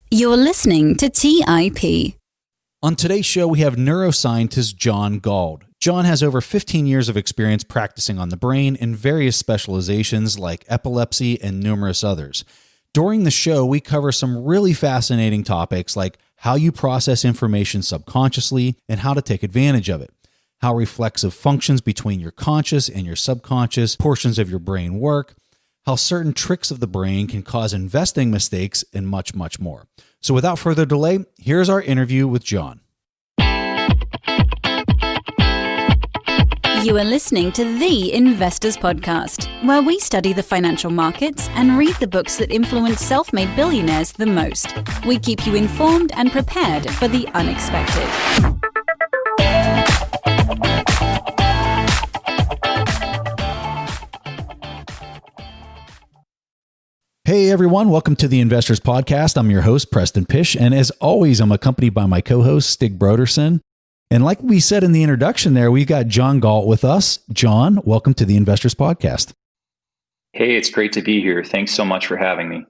You're listening to TIP. On today's show, we have neuroscientist John Galt. John has over 15 years of experience practicing on the brain in various specializations like epilepsy and numerous others. During the show, we cover some really fascinating topics like how you process information subconsciously and how to take advantage of it, how reflexive functions between your conscious and your subconscious portions of your brain work, how certain tricks of the brain can cause investing mistakes, and much, much more. So without further delay, here's our interview with John. You are listening to The Investors Podcast, where we study the financial markets and read the books that influence self-made billionaires the most. We keep you informed and prepared for the unexpected. Hey everyone, welcome to the Investors Podcast. I'm your host, Preston Pysh, and as always, I'm accompanied by my co-host, Stig Broderson. And like we said in the introduction there, we've got John Galt with us. John, welcome to the Investors Podcast. Hey, it's great to be here. Thanks so much for having me.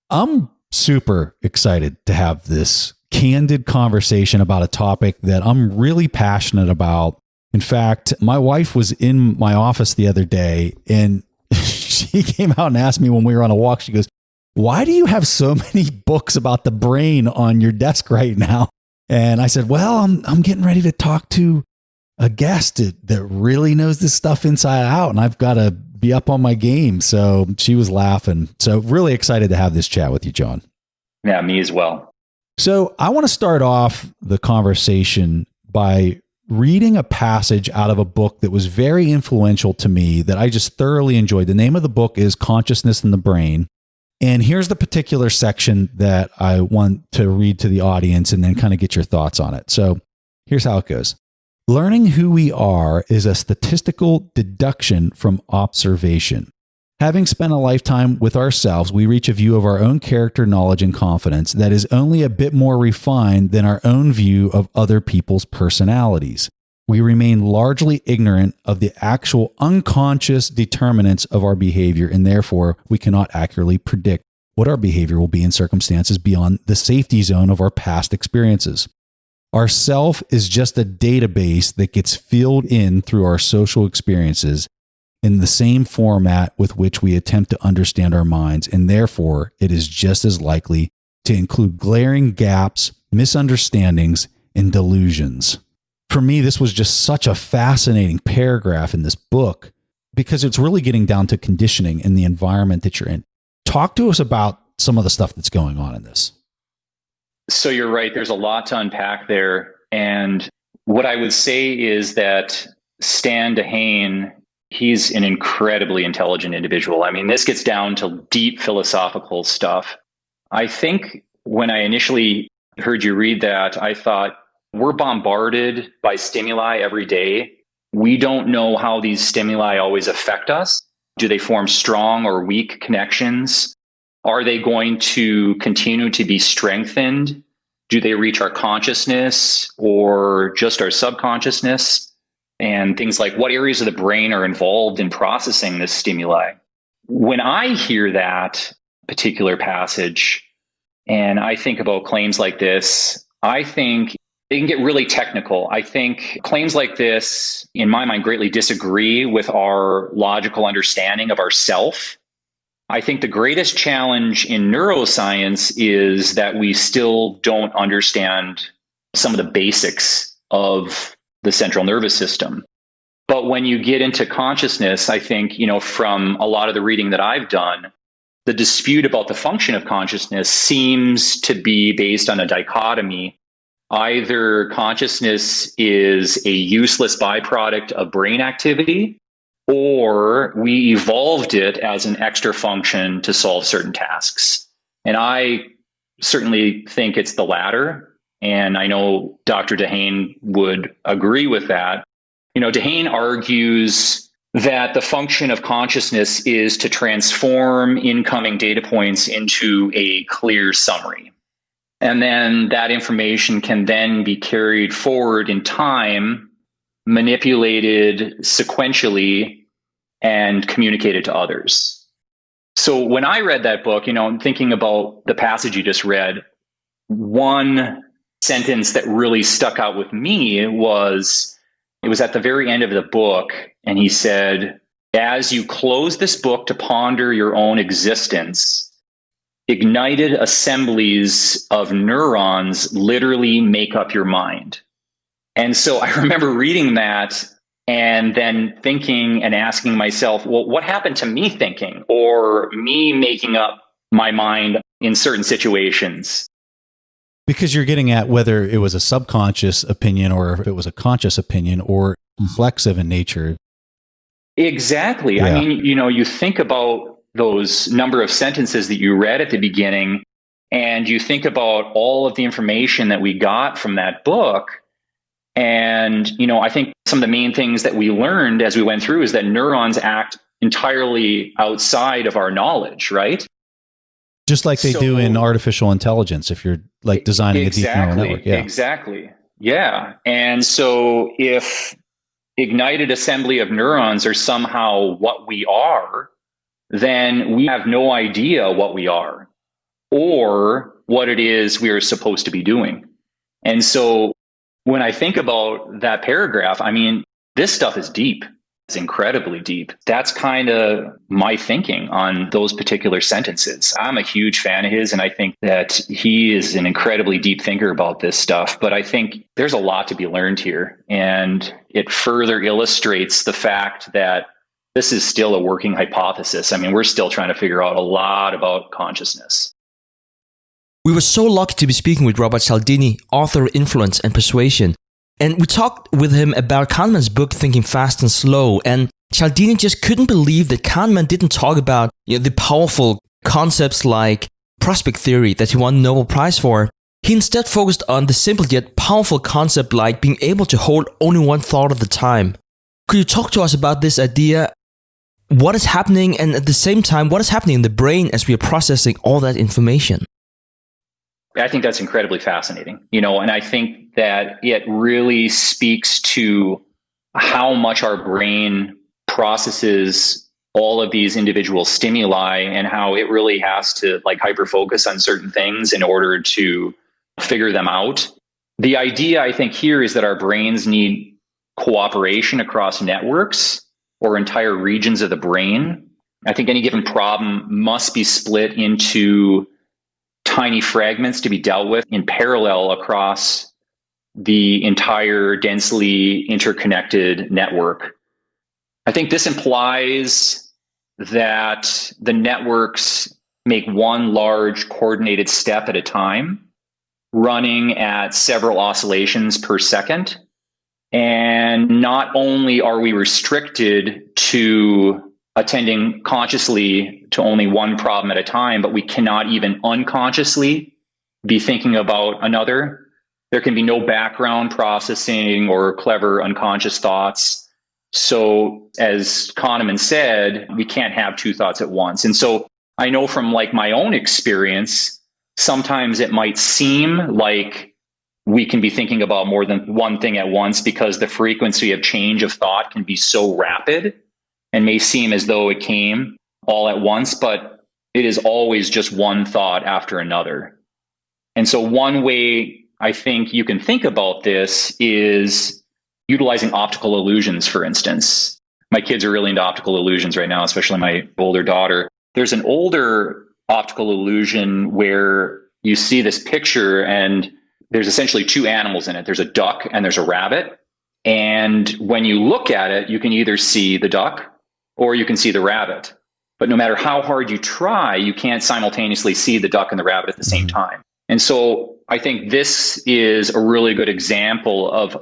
I'm super excited to have this candid conversation about a topic that I'm really passionate about. In fact, my wife was in my office the other day and she came out and asked me when we were on a walk, she goes, "Why do you have so many books about the brain on your desk right now?" And I said, well, I'm getting ready to talk to a guest that really knows this stuff inside out, and I've got to be up on my game. So she was laughing. So really excited to have this chat with you, John. Yeah, me as well. So I want to start off the conversation by reading a passage out of a book that was very influential to me that I just thoroughly enjoyed. The name of the book is Consciousness in the Brain. And here's the particular section that I want to read to the audience and then kind of get your thoughts on it. So here's how it goes. Learning who we are is a statistical deduction from observation. Having spent a lifetime with ourselves, we reach a view of our own character, knowledge, and confidence that is only a bit more refined than our own view of other people's personalities. We remain largely ignorant of the actual unconscious determinants of our behavior, and therefore we cannot accurately predict what our behavior will be in circumstances beyond the safety zone of our past experiences. Our self is just a database that gets filled in through our social experiences in the same format with which we attempt to understand our minds, and therefore it is just as likely to include glaring gaps, misunderstandings, and delusions. For me, this was just such a fascinating paragraph in this book because it's really getting down to conditioning in the environment that you're in. Talk to us about some of the stuff that's going on in this. So you're right. There's a lot to unpack there. And what I would say is that Stan Dehane, he's an incredibly intelligent individual. I mean, this gets down to deep philosophical stuff. I think when I initially heard you read that, I thought, we're bombarded by stimuli every day. We don't know how these stimuli always affect us. Do they form strong or weak connections? Are they going to continue to be strengthened? Do they reach our consciousness or just our subconsciousness? And things like what areas of the brain are involved in processing this stimuli? When I hear that particular passage and I think about claims like this, I think they can get really technical. I think claims like this, in my mind, greatly disagree with our logical understanding of ourself. I think the greatest challenge in neuroscience is that we still don't understand some of the basics of the central nervous system. But when you get into consciousness, I think, from a lot of the reading that I've done, the dispute about the function of consciousness seems to be based on a dichotomy. Either consciousness is a useless byproduct of brain activity, or we evolved it as an extra function to solve certain tasks. And I certainly think it's the latter. And I know Dr. Dehane would agree with that. Dehane argues that the function of consciousness is to transform incoming data points into a clear summary. And then that information can then be carried forward in time, manipulated sequentially, and communicated to others. So when I read that book, I'm thinking about the passage you just read. One sentence that really stuck out with me was, it was at the very end of the book, and he said, as you close this book to ponder your own existence, ignited assemblies of neurons literally make up your mind. And so I remember reading that and then thinking and asking myself, well, what happened to me thinking or me making up my mind in certain situations? Because you're getting at whether it was a subconscious opinion or if it was a conscious opinion or reflexive in nature. Exactly. Yeah. I mean, you think about those number of sentences that you read at the beginning, and you think about all of the information that we got from that book. And, I think some of the main things that we learned as we went through is that neurons act entirely outside of our knowledge, right? Just like they do in artificial intelligence, if you're like designing a deep neural network. Yeah. Exactly. Yeah. And so if ignited assembly of neurons are somehow what we are, then we have no idea what we are or what it is we are supposed to be doing. And so when I think about that paragraph, I mean, this stuff is deep. It's incredibly deep. That's kind of my thinking on those particular sentences. I'm a huge fan of his, and I think that he is an incredibly deep thinker about this stuff. But I think there's a lot to be learned here. And it further illustrates the fact that this is still a working hypothesis. I mean, we're still trying to figure out a lot about consciousness. We were so lucky to be speaking with Robert Cialdini, author of Influence and Persuasion. And we talked with him about Kahneman's book, Thinking Fast and Slow. And Cialdini just couldn't believe that Kahneman didn't talk about the powerful concepts like prospect theory that he won the Nobel Prize for. He instead focused on the simple yet powerful concept like being able to hold only one thought at a time. Could you talk to us about this idea? What is happening, and at the same time, what is happening in the brain as we are processing all that information? I think that's incredibly fascinating, and I think that it really speaks to how much our brain processes all of these individual stimuli and how it really has to hyper focus on certain things in order to figure them out. The idea, I think, here is that our brains need cooperation across networks or entire regions of the brain. I think any given problem must be split into tiny fragments to be dealt with in parallel across the entire densely interconnected network. I think this implies that the networks make one large coordinated step at a time, running at several oscillations per second. And not only are we restricted to attending consciously to only one problem at a time, but we cannot even unconsciously be thinking about another. There can be no background processing or clever unconscious thoughts. So as Kahneman said, we can't have two thoughts at once. And so I know from my own experience, sometimes it might seem like we can be thinking about more than one thing at once because the frequency of change of thought can be so rapid and may seem as though it came all at once, but it is always just one thought after another. And so one way I think you can think about this is utilizing optical illusions, for instance. My kids are really into optical illusions right now, especially my older daughter. There's an older optical illusion where you see this picture and there's essentially two animals in it. There's a duck and there's a rabbit. And when you look at it, you can either see the duck or you can see the rabbit. But no matter how hard you try, you can't simultaneously see the duck and the rabbit at the same time. And so I think this is a really good example of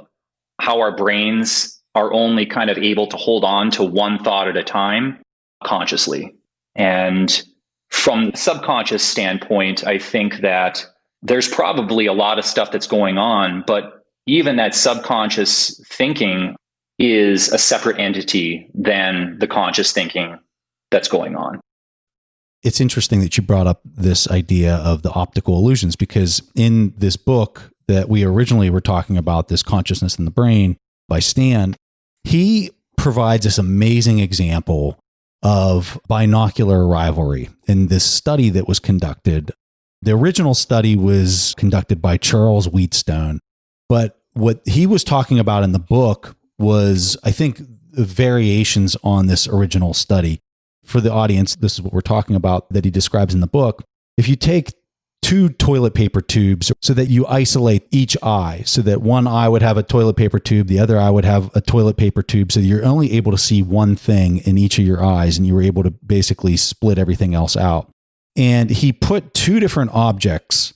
how our brains are only kind of able to hold on to one thought at a time consciously. And from the subconscious standpoint, I think that there's probably a lot of stuff that's going on, but even that subconscious thinking is a separate entity than the conscious thinking that's going on. It's interesting that you brought up this idea of the optical illusions, because in this book that we originally were talking about, this Consciousness in the Brain by Stan, he provides this amazing example of binocular rivalry in this study that was conducted. The original study was conducted by Charles Wheatstone, but what he was talking about in the book was, I think, variations on this original study. For the audience, this is what we're talking about that he describes in the book. If you take 2 toilet paper tubes so that you isolate each eye, so that one eye would have a toilet paper tube, the other eye would have a toilet paper tube, so that you're only able to see one thing in each of your eyes, and you were able to basically split everything else out. And he put 2 different objects.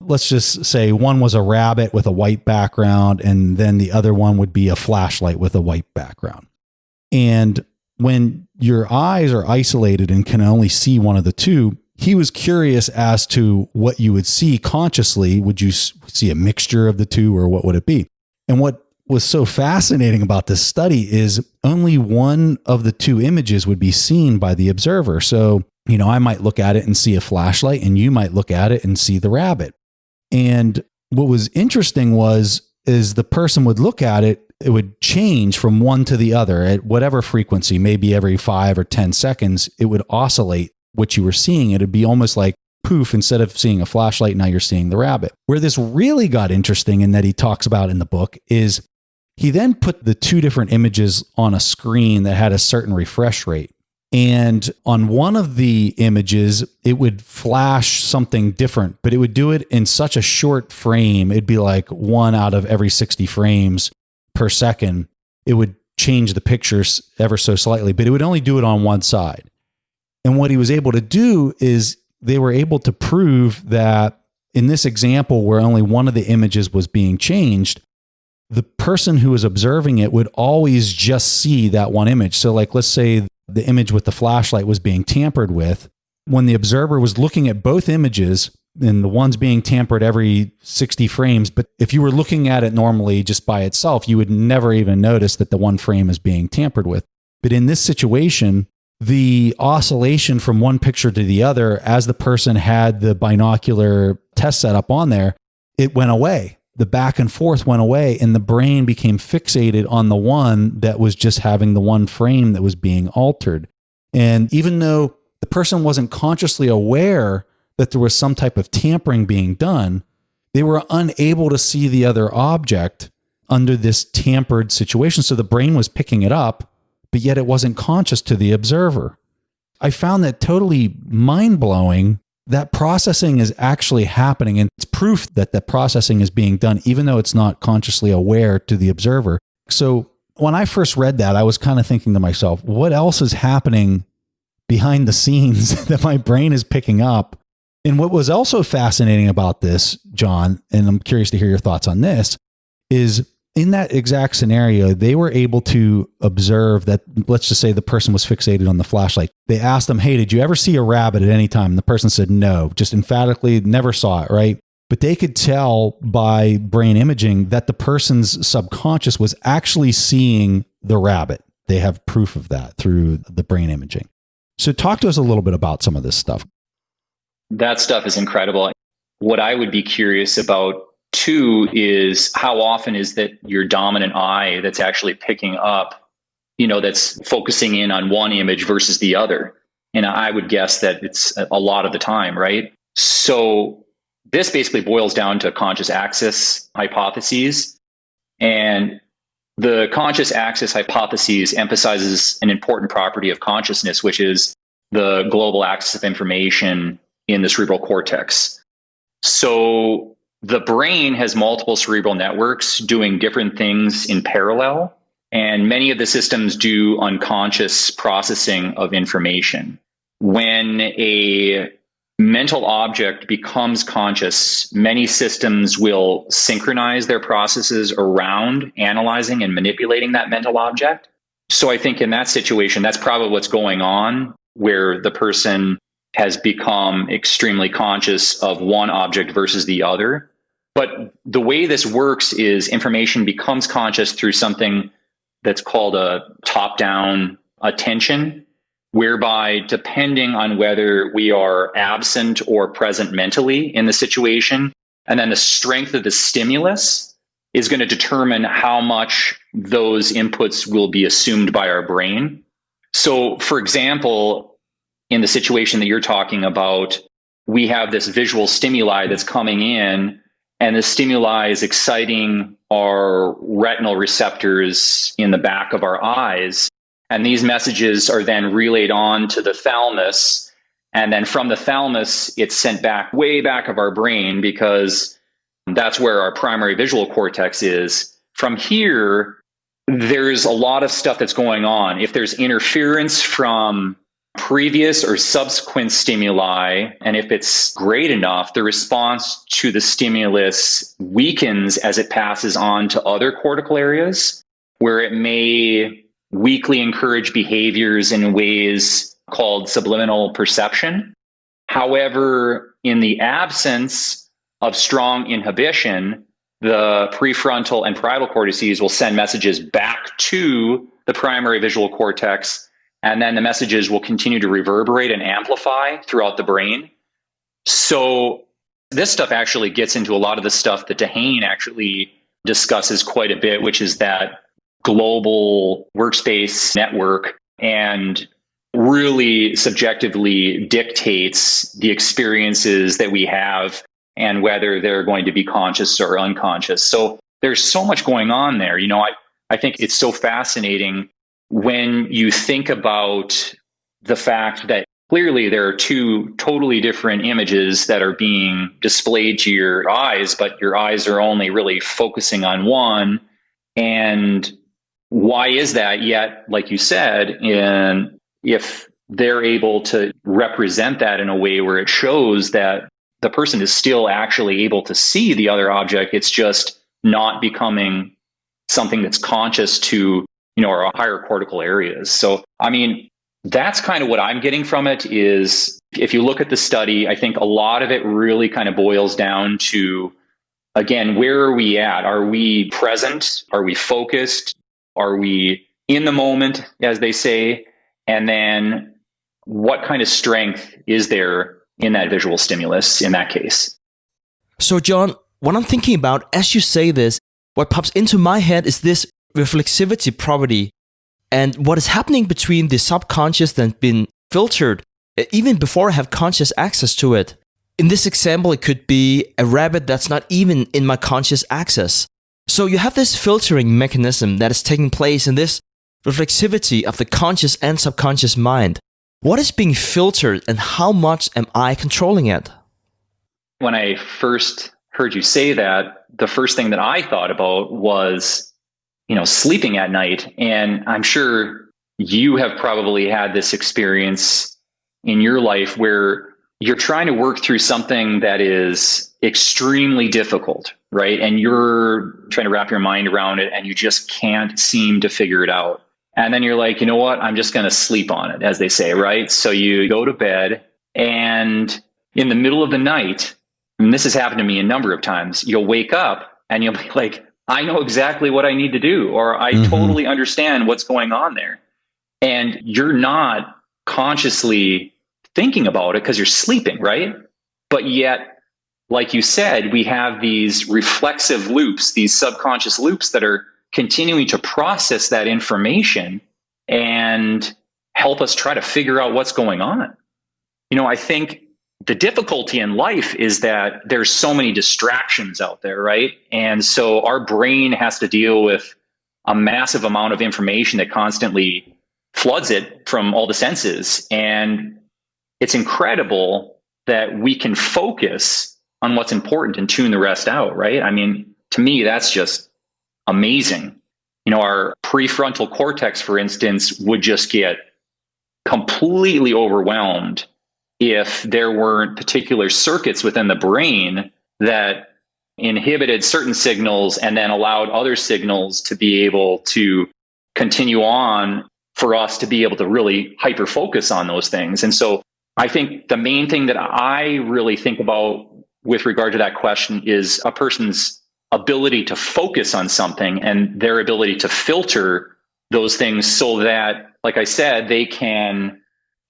Let's just say one was a rabbit with a white background, and then the other one would be a flashlight with a white background. And when your eyes are isolated and can only see one of the two, he was curious as to what you would see consciously. Would you see a mixture of the two, or what would it be? And what was so fascinating about this study is only one of the 2 images would be seen by the observer. So, I might look at it and see a flashlight, and you might look at it and see the rabbit. And what was interesting is the person would look at it, it would change from one to the other at whatever frequency, maybe every 5 or 10 seconds, it would oscillate what you were seeing. It'd be almost like poof, instead of seeing a flashlight, now you're seeing the rabbit. Where this really got interesting, and that he talks about in the book, is he then put the 2 different images on a screen that had a certain refresh rate. And on one of the images, it would flash something different, but it would do it in such a short frame. It'd be like 1 out of every 60 frames per second. It would change the pictures ever so slightly, but it would only do it on one side. And what he was able to do is they were able to prove that in this example where only one of the images was being changed, the person who was observing it would always just see that one image. So like, let's say the image with the flashlight was being tampered with. When the observer was looking at both images, and the one's being tampered every 60 frames, but if you were looking at it normally just by itself, you would never even notice that the one frame is being tampered with. But in this situation, the oscillation from one picture to the other, as the person had the binocular test setup on there, it went away. The back and forth went away, and the brain became fixated on the one that was just having the one frame that was being altered. And even though the person wasn't consciously aware that there was some type of tampering being done, they were unable to see the other object under this tampered situation. So the brain was picking it up, but yet it wasn't conscious to the observer. I found that totally mind-blowing. That processing is actually happening, and it's proof that the processing is being done, even though it's not consciously aware to the observer. So when I first read that, I was kind of thinking to myself, what else is happening behind the scenes that my brain is picking up? And what was also fascinating about this, John, and I'm curious to hear your thoughts on this, is in that exact scenario, they were able to observe that, let's just say the person was fixated on the flashlight. They asked them, hey, did you ever see a rabbit at any time? And the person said no, just emphatically never saw it, right? But they could tell by brain imaging that the person's subconscious was actually seeing the rabbit. They have proof of that through the brain imaging. So talk to us a little bit about some of this stuff. That stuff is incredible. What I would be curious about too is how often is that your dominant eye that's actually picking up, that's focusing in on one image versus the other. And I would guess that it's a lot of the time, right? So this basically boils down to conscious axis hypotheses. And the conscious axis hypotheses emphasizes an important property of consciousness, which is the global axis of information in the cerebral cortex. So the brain has multiple cerebral networks doing different things in parallel, and many of the systems do unconscious processing of information. When a mental object becomes conscious, many systems will synchronize their processes around analyzing and manipulating that mental object. So I think in that situation, that's probably what's going on, where the person has become extremely conscious of one object versus the other. But the way this works is information becomes conscious through something that's called a top-down attention, whereby depending on whether we are absent or present mentally in the situation, and then the strength of the stimulus is going to determine how much those inputs will be assumed by our brain. So, for example, in the situation that you're talking about, we have this visual stimuli that's coming in, and the stimuli is exciting our retinal receptors in the back of our eyes. And these messages are then relayed on to the thalamus. And then from the thalamus, it's sent back way back of our brain, because that's where our primary visual cortex is. From here, there's a lot of stuff that's going on. If there's interference from previous or subsequent stimuli, and if it's great enough, the response to the stimulus weakens as it passes on to other cortical areas, where it may weakly encourage behaviors in ways called subliminal perception. However, in the absence of strong inhibition, the prefrontal and parietal cortices will send messages back to the primary visual cortex, and then the messages will continue to reverberate and amplify throughout the brain. So this stuff actually gets into a lot of the stuff that Dehane actually discusses quite a bit, which is that global workspace network, and really subjectively dictates the experiences that we have and whether they're going to be conscious or unconscious. So there's so much going on there. I think it's so fascinating when you think about the fact that clearly there are two totally different images that are being displayed to your eyes, but your eyes are only really focusing on one. And why is that? Yet, like you said, if they're able to represent that in a way where it shows that the person is still actually able to see the other object, it's just not becoming something that's conscious to, our higher cortical areas. So, that's kind of what I'm getting from it is, if you look at the study, I think a lot of it really kind of boils down to, again, where are we at? Are we present? Are we focused? Are we in the moment, as they say? And then what kind of strength is there in that visual stimulus in that case? So, John, what I'm thinking about as you say this, what pops into my head is this reflexivity property, and what is happening between the subconscious that's been filtered even before I have conscious access to it. In this example, it could be a rabbit that's not even in my conscious access. So you have this filtering mechanism that is taking place in this reflexivity of the conscious and subconscious mind. What is being filtered and how much am I controlling it? When I first heard you say that, the first thing that I thought about was, sleeping at night. And I'm sure you have probably had this experience in your life where you're trying to work through something that is extremely difficult, right? And you're trying to wrap your mind around it and you just can't seem to figure it out. And then you're like, you know what? I'm just going to sleep on it, as they say, right? So you go to bed, and in the middle of the night, and this has happened to me a number of times, you'll wake up and you'll be like, I know exactly what I need to do, or I totally understand what's going on there. And you're not consciously thinking about it because you're sleeping, right? But yet, like you said, we have these reflexive loops, these subconscious loops that are continuing to process that information and help us try to figure out what's going on. I think the difficulty in life is that there's so many distractions out there, right? And so our brain has to deal with a massive amount of information that constantly floods it from all the senses. And it's incredible that we can focus on what's important and tune the rest out, right? To me, that's just amazing. Our prefrontal cortex, for instance, would just get completely overwhelmed if there weren't particular circuits within the brain that inhibited certain signals and then allowed other signals to be able to continue on for us to be able to really hyper focus on those things. And so I think the main thing that I really think about with regard to that question is a person's ability to focus on something and their ability to filter those things so that, like I said, they can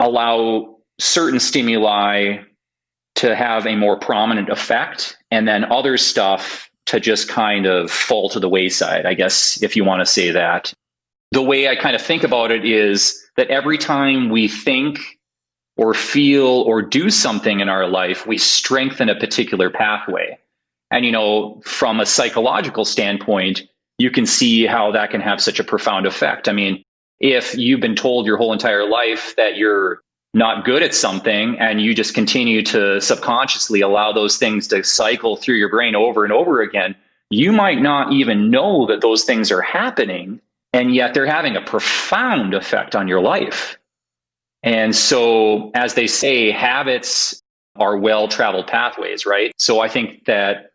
allow certain stimuli to have a more prominent effect and then other stuff to just kind of fall to the wayside, I guess, if you want to say that. The way I kind of think about it is that every time we think or feel or do something in our life, we strengthen a particular pathway. And, from a psychological standpoint, you can see how that can have such a profound effect. I mean, if you've been told your whole entire life that you're not good at something and you just continue to subconsciously allow those things to cycle through your brain over and over again, you might not even know that those things are happening, and yet they're having a profound effect on your life. And so, as they say, habits are well-traveled pathways, right? So I think that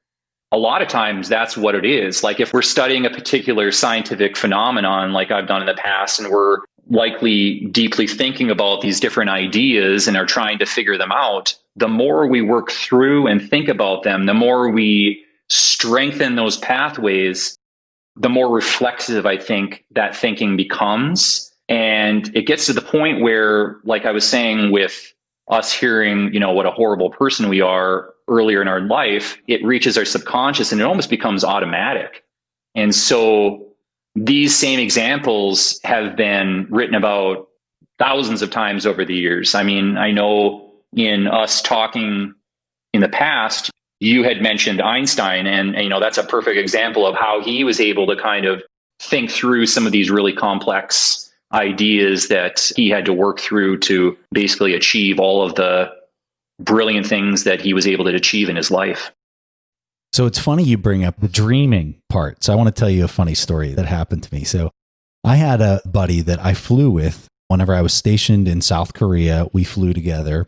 a lot of times that's what it is. Like if we're studying a particular scientific phenomenon, like I've done in the past, and we're likely deeply thinking about these different ideas and are trying to figure them out, the more we work through and think about them, the more we strengthen those pathways, the more reflexive I think that thinking becomes. And it gets to the point where, like I was saying, with us hearing, what a horrible person we are earlier in our life, it reaches our subconscious and it almost becomes automatic. And so these same examples have been written about thousands of times over the years. I mean, I know in us talking in the past, you had mentioned Einstein, and that's a perfect example of how he was able to kind of think through some of these really complex ideas that he had to work through to basically achieve all of the brilliant things that he was able to achieve in his life. So it's funny you bring up the dreaming part. So I want to tell you a funny story that happened to me. So I had a buddy that I flew with whenever I was stationed in South Korea. We flew together.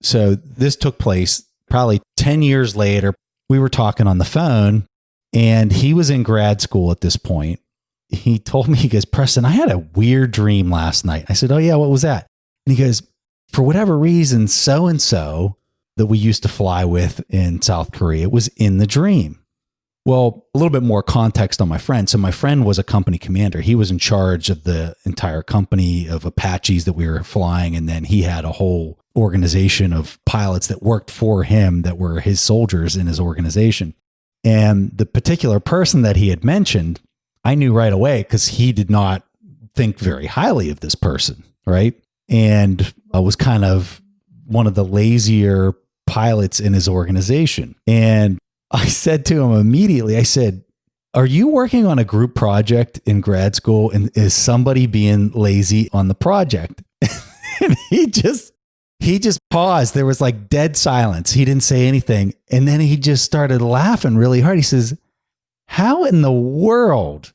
So this took place probably 10 years later. We were talking on the phone, and he was in grad school at this point. He told me, he goes, "Preston, I had a weird dream last night." I said, "Oh yeah, what was that?" And he goes, "For whatever reason, so-and-so that we used to fly with in South Korea was in the dream." Well, a little bit more context on my friend. So my friend was a company commander. He was in charge of the entire company of Apaches that we were flying. And then he had a whole organization of pilots that worked for him that were his soldiers in his organization. And the particular person that he had mentioned, I knew right away because he did not think very highly of this person, right? And I was kind of one of the lazier pilots in his organization. And I said to him immediately, I said, "Are you working on a group project in grad school? And is somebody being lazy on the project?" And he just paused. There was like dead silence. He didn't say anything. And then he just started laughing really hard. He says, "How in the world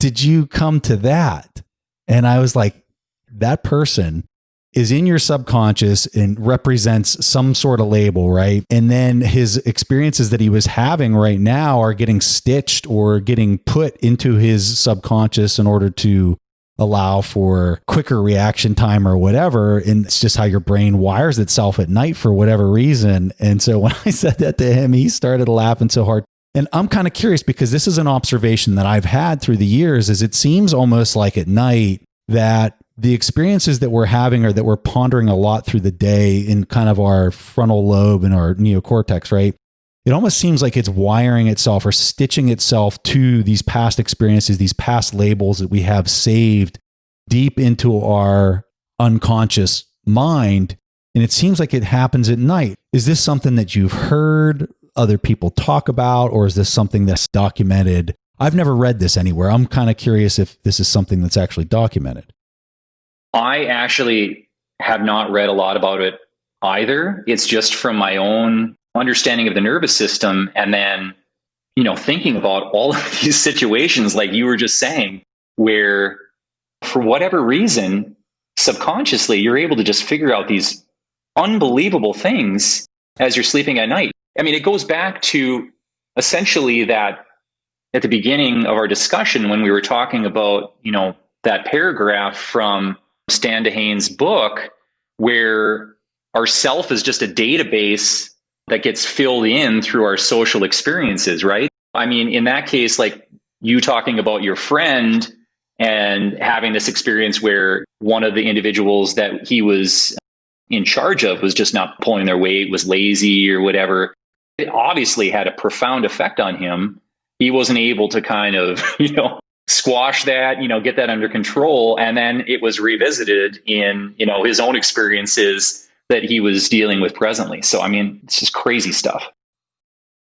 did you come to that?" And I was like, that person is in your subconscious and represents some sort of label, right? And then his experiences that he was having right now are getting stitched or getting put into his subconscious in order to allow for quicker reaction time or whatever. And it's just how your brain wires itself at night for whatever reason. And so when I said that to him, he started laughing so hard. And I'm kind of curious because this is an observation that I've had through the years, is it seems almost like at night that the experiences that we're having or that we're pondering a lot through the day in kind of our frontal lobe and our neocortex, right? It almost seems like it's wiring itself or stitching itself to these past experiences, these past labels that we have saved deep into our unconscious mind. And it seems like it happens at night. Is this something that you've heard other people talk about, or is this something that's documented? I've never read this anywhere. I'm kind of curious if this is something that's actually documented. I actually have not read a lot about it either. It's just from my own understanding of the nervous system. And then, thinking about all of these situations, like you were just saying, where for whatever reason, subconsciously, you're able to just figure out these unbelievable things as you're sleeping at night. I mean, it goes back to essentially that at the beginning of our discussion, when we were talking about, that paragraph from Stan DeHane's book, where our self is just a database that gets filled in through our social experiences, right? I mean, in that case, like you talking about your friend and having this experience where one of the individuals that he was in charge of was just not pulling their weight, was lazy or whatever, it obviously had a profound effect on him. He wasn't able to kind of, squash that, get that under control. And then it was revisited in, his own experiences that he was dealing with presently. So, it's just crazy stuff.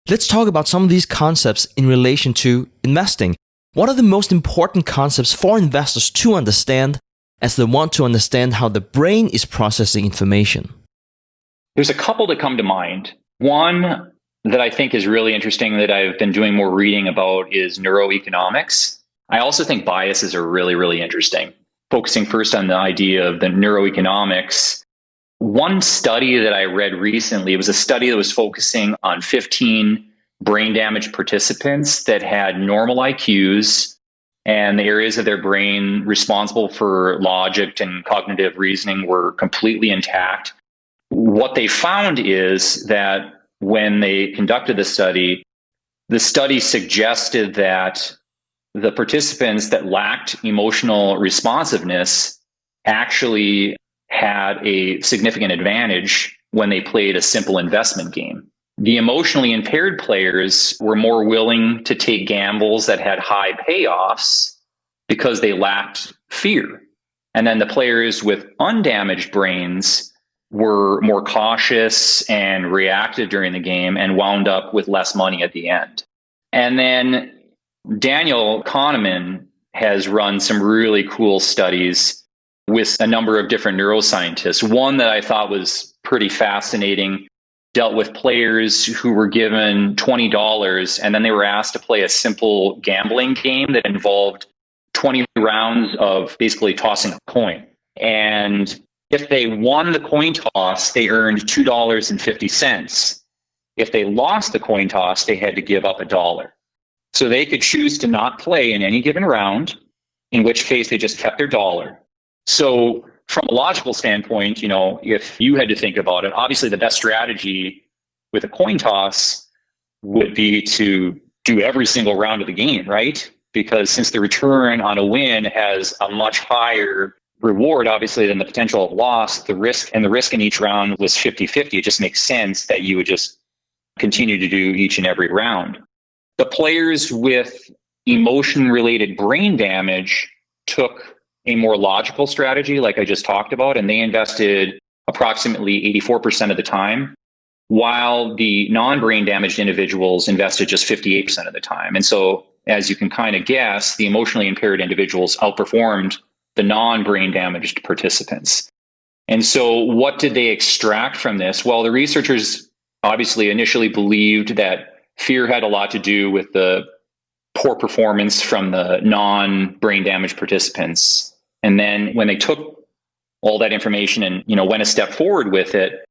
Let's talk about some of these concepts in relation to investing. What are the most important concepts for investors to understand as they want to understand how the brain is processing information? There's a couple that come to mind. One that I think is really interesting that I've been doing more reading about is neuroeconomics. I also think biases are really, really interesting. Focusing first on the idea of the neuroeconomics, one study that I read recently, it was a study that was focusing on 15 brain damage participants that had normal IQs, and the areas of their brain responsible for logic and cognitive reasoning were completely intact. What they found is that when they conducted the study suggested that the participants that lacked emotional responsiveness actually had a significant advantage when they played a simple investment game. The emotionally impaired players were more willing to take gambles that had high payoffs because they lacked fear. And then the players with undamaged brains were more cautious and reactive during the game and wound up with less money at the end. And then Daniel Kahneman has run some really cool studies with a number of different neuroscientists. One that I thought was pretty fascinating dealt with players who were given $20 and then they were asked to play a simple gambling game that involved 20 rounds of basically tossing a coin. And if they won the coin toss, they earned $2.50. If they lost the coin toss, they had to give up $1. So they could choose to not play in any given round, in which case they just kept their dollar. So from a logical standpoint, if you had to think about it, obviously the best strategy with a coin toss would be to do every single round of the game, right? Because since the return on a win has a much higher reward, obviously, than the potential of loss, the risk in each round was 50-50. It just makes sense that you would just continue to do each and every round. The players with emotion-related brain damage took a more logical strategy, like I just talked about, and they invested approximately 84% of the time, while the non-brain damaged individuals invested just 58% of the time. And so, as you can kind of guess, the emotionally impaired individuals outperformed the non-brain damaged participants. And so what did they extract from this? Well, the researchers obviously initially believed that fear had a lot to do with the poor performance from the non-brain damaged participants. And then when they took all that information and went a step forward with it,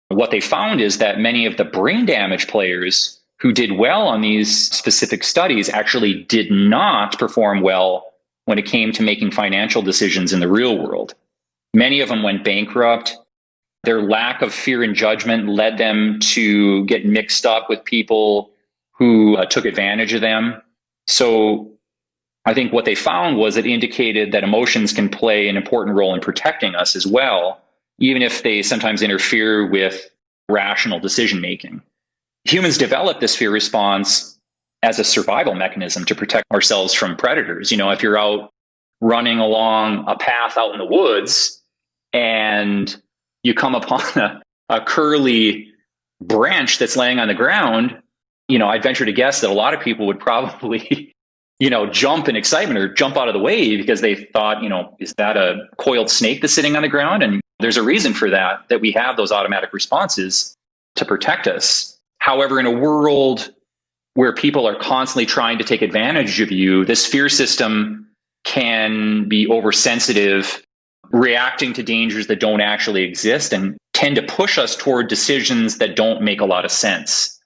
what they found is that many of the brain damaged players who did well on these specific studies actually did not perform well when it came to making financial decisions in the real world. Many of them went bankrupt. Their lack of fear and judgment led them to get mixed up with people who took advantage of them. So I think what they found was it indicated that emotions can play an important role in protecting us as well, even if they sometimes interfere with rational decision making. Humans develop this fear response as a survival mechanism to protect ourselves from predators. If you're out running along a path out in the woods and you come upon a curly branch that's laying on the ground, I'd venture to guess that a lot of people would probably, jump in excitement or jump out of the way because they thought, is that a coiled snake that's sitting on the ground? And there's a reason for that we have those automatic responses to protect us. However, in a world where people are constantly trying to take advantage of you, this fear system can be oversensitive, reacting to dangers that don't actually exist and tend to push us toward decisions that don't make a lot of sense.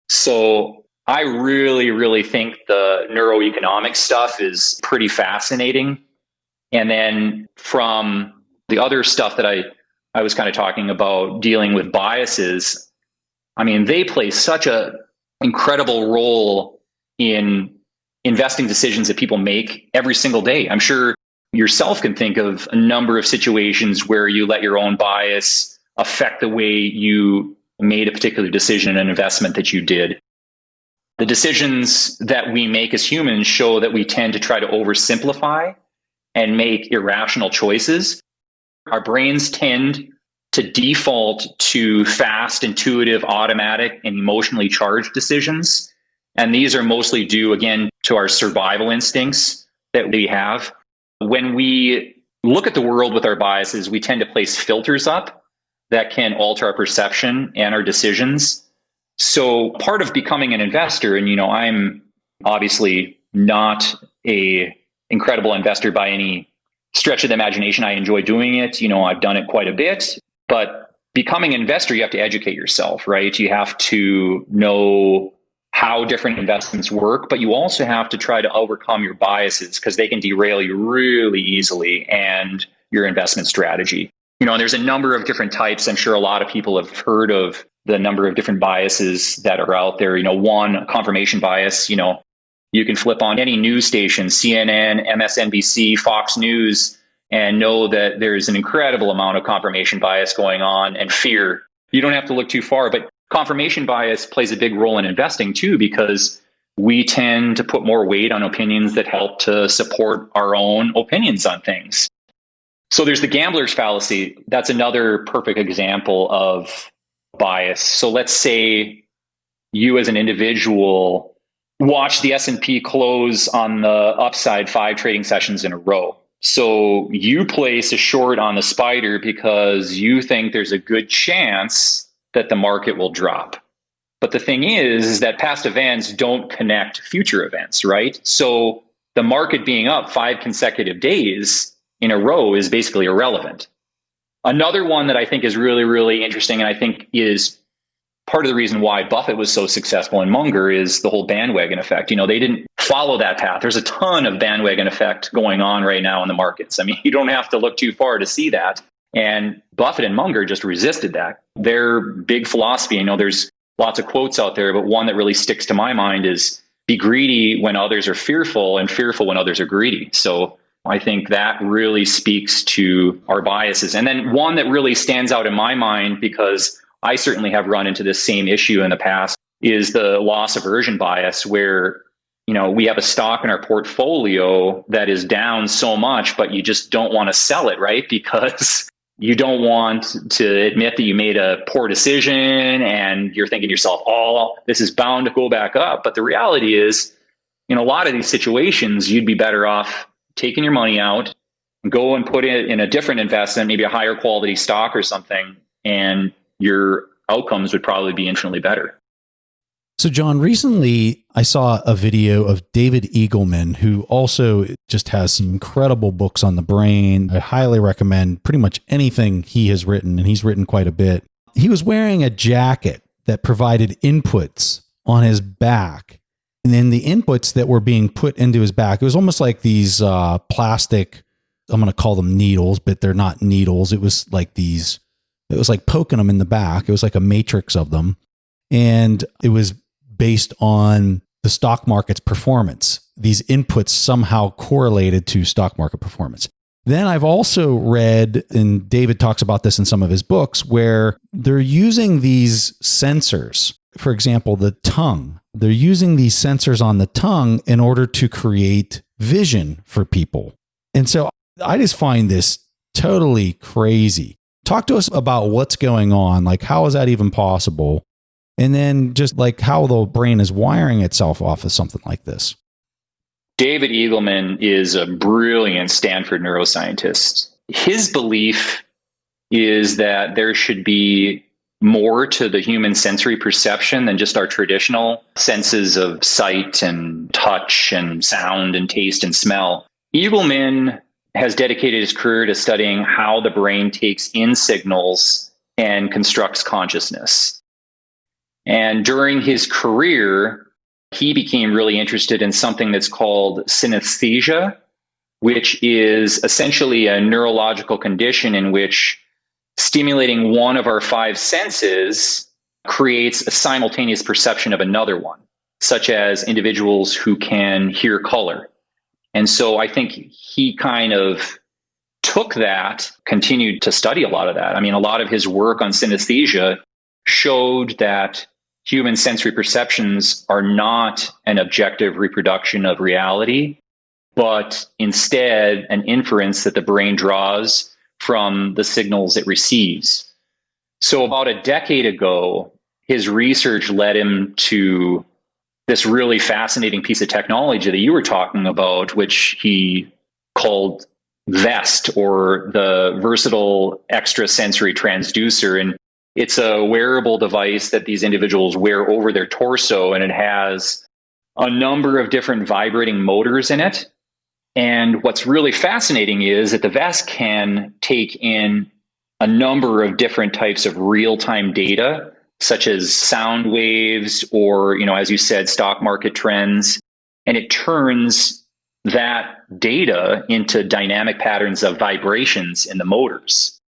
So I really, really think the neuroeconomics stuff is pretty fascinating. And then from the other stuff that I was kind of talking about, dealing with biases, they play such a incredible role in investing decisions that people make every single day. I'm sure yourself can think of a number of situations where you let your own bias affect the way you made a particular decision, an investment that you did. The decisions that we make as humans show that we tend to try to oversimplify and make irrational choices. Our brains tend to default to fast, intuitive, automatic, and emotionally charged decisions. And these are mostly due, again, to our survival instincts that we have. When we look at the world with our biases, we tend to place filters up that can alter our perception and our decisions. So part of becoming an investor, and I'm obviously not a incredible investor by any stretch of the imagination. I enjoy doing it. I've done it quite a bit. But becoming an investor, you have to educate yourself, right? You have to know how different investments work, but you also have to try to overcome your biases because they can derail you really easily and your investment strategy. And there's a number of different types. I'm sure a lot of people have heard of the number of different biases that are out there. One, confirmation bias. You can flip on any news station, CNN, MSNBC, Fox News, and know that there's an incredible amount of confirmation bias going on and fear. You don't have to look too far, but confirmation bias plays a big role in investing too, because we tend to put more weight on opinions that help to support our own opinions on things. So there's the gambler's fallacy. That's another perfect example of bias. So let's say you as an individual watch the S&P close on the upside 5 trading sessions in a row. So you place a short on the spider because you think there's a good chance that the market will drop. But the thing is that past events don't connect future events, right? So the market being up 5 consecutive days in a row is basically irrelevant. Another one that I think is really, really interesting, and I think is part of the reason why Buffett was so successful in Munger, is the whole bandwagon effect. They didn't follow that path. There's a ton of bandwagon effect going on right now in the markets. I mean, you don't have to look too far to see that. And Buffett and Munger just resisted that. Their big philosophy, there's lots of quotes out there, but one that really sticks to my mind is be greedy when others are fearful and fearful when others are greedy. So I think that really speaks to our biases. And then one that really stands out in my mind, because I certainly have run into this same issue in the past, is the loss aversion bias, where we have a stock in our portfolio that is down so much, but you just don't want to sell it, right? Because you don't want to admit that you made a poor decision and you're thinking to yourself, oh, this is bound to go back up. But the reality is, in a lot of these situations, you'd be better off taking your money out, go and put it in a different investment, maybe a higher quality stock or something, and your outcomes would probably be infinitely better. So, John, recently I saw a video of David Eagleman, who also just has some incredible books on the brain. I highly recommend pretty much anything he has written, and he's written quite a bit. He was wearing a jacket that provided inputs on his back. And then the inputs that were being put into his back, it was almost like these plastic, I'm going to call them needles, but they're not needles. It was like poking them in the back. It was like a matrix of them. And it was based on the stock market's performance. These inputs somehow correlated to stock market performance. Then I've also read, and David talks about this in some of his books, where they're using these sensors. For example, the tongue. They're using these sensors on the tongue in order to create vision for people. And so I just find this totally crazy. Talk to us about what's going on. Like, how is that even possible? And then just like how the brain is wiring itself off of something like this. David Eagleman is a brilliant Stanford neuroscientist. His belief is that there should be more to the human sensory perception than just our traditional senses of sight and touch and sound and taste and smell. Eagleman has dedicated his career to studying how the brain takes in signals and constructs consciousness. And during his career, he became really interested in something that's called synesthesia, which is essentially a neurological condition in which stimulating one of our 5 senses creates a simultaneous perception of another one, such as individuals who can hear color. And so I think he kind of took that, continued to study a lot of that. I mean, a lot of his work on synesthesia showed that human sensory perceptions are not an objective reproduction of reality, but instead an inference that the brain draws from the signals it receives. So about a decade ago, his research led him to this really fascinating piece of technology that you were talking about, which he called VEST, or the Versatile Extrasensory Transducer. And it's a wearable device that these individuals wear over their torso, and it has a number of different vibrating motors in it. And what's really fascinating is that the vest can take in a number of different types of real-time data, such as sound waves or, as you said, stock market trends, and it turns that data into dynamic patterns of vibrations in the motors.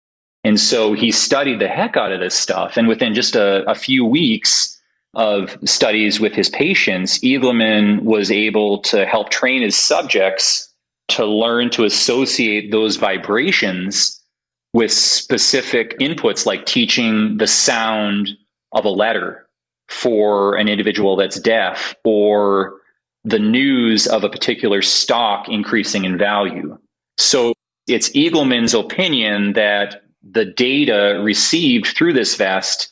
And so he studied the heck out of this stuff. And within just a few weeks of studies with his patients, Eagleman was able to help train his subjects to learn to associate those vibrations with specific inputs, like teaching the sound of a letter for an individual that's deaf, or the news of a particular stock increasing in value. So it's Eagleman's opinion that the data received through this vest